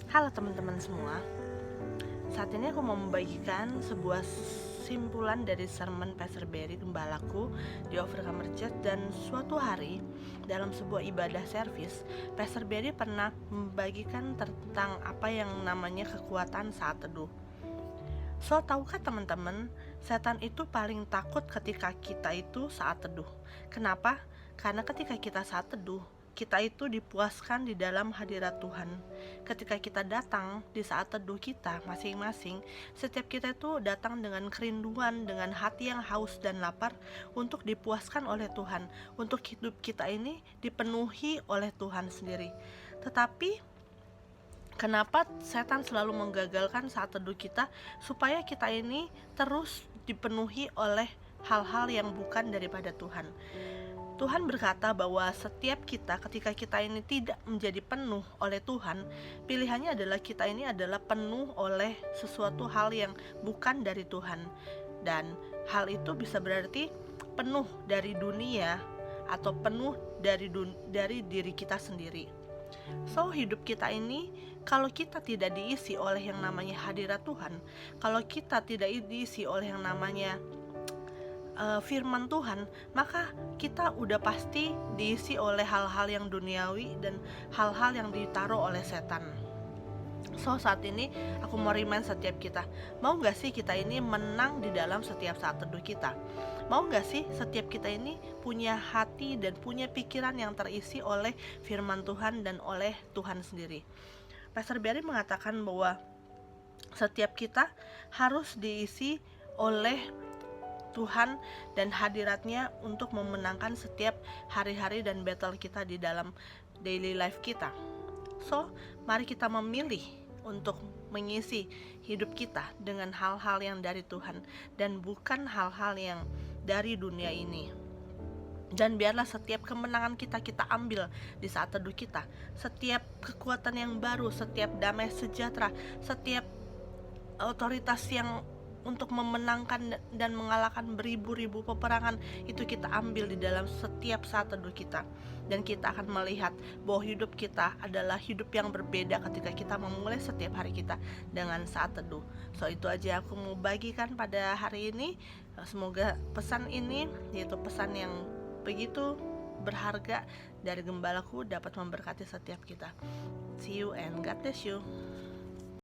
Halo teman-teman semua. Saat ini aku mau membagikan sebuah simpulan dari sermon Pastor Barry gembalaku di Overcomer Church. Dan suatu hari dalam sebuah ibadah servis, Pastor Barry pernah membagikan tentang apa yang namanya kekuatan saat teduh. So, tahukah teman-teman, setan itu paling takut ketika kita itu saat teduh. Kenapa? Karena ketika kita saat teduh, kita itu dipuaskan di dalam hadirat Tuhan. Ketika kita datang di saat teduh kita masing-masing, setiap kita itu datang dengan kerinduan, dengan hati yang haus dan lapar untuk dipuaskan oleh Tuhan, untuk hidup kita ini dipenuhi oleh Tuhan sendiri. Tetapi kenapa setan selalu menggagalkan saat teduh kita, supaya kita ini terus dipenuhi oleh hal-hal yang bukan daripada Tuhan. Tuhan berkata bahwa setiap kita, ketika kita ini tidak menjadi penuh oleh Tuhan, pilihannya adalah kita ini adalah penuh oleh sesuatu hal yang bukan dari Tuhan. Dan hal itu bisa berarti penuh dari dunia atau penuh dari diri kita sendiri. So, hidup kita ini, kalau kita tidak diisi oleh yang namanya hadirat Tuhan, kalau kita tidak diisi oleh yang namanya firman Tuhan, maka kita udah pasti diisi oleh hal-hal yang duniawi dan hal-hal yang ditaruh oleh setan. So, saat ini aku mau remind setiap kita, mau gak sih kita ini menang di dalam setiap saat teduh kita? Mau gak sih setiap kita ini punya hati dan punya pikiran yang terisi oleh firman Tuhan dan oleh Tuhan sendiri? Pastor Barry mengatakan bahwa setiap kita harus diisi oleh Tuhan dan hadiratnya untuk memenangkan setiap hari-hari dan battle kita di dalam daily life kita. So, mari kita memilih untuk mengisi hidup kita dengan hal-hal yang dari Tuhan dan bukan hal-hal yang dari dunia ini. Dan biarlah setiap kemenangan kita ambil di saat teduh kita. Setiap kekuatan yang baru, setiap damai sejahtera, setiap otoritas yang untuk memenangkan dan mengalahkan beribu-ribu peperangan, itu kita ambil di dalam setiap saat teduh kita. Dan kita akan melihat bahwa hidup kita adalah hidup yang berbeda ketika kita memulai setiap hari kita dengan saat teduh. So, itu aja aku mau bagikan pada hari ini. Semoga pesan ini, yaitu pesan yang begitu berharga dari gembalaku, dapat memberkati setiap kita. See you and God bless you.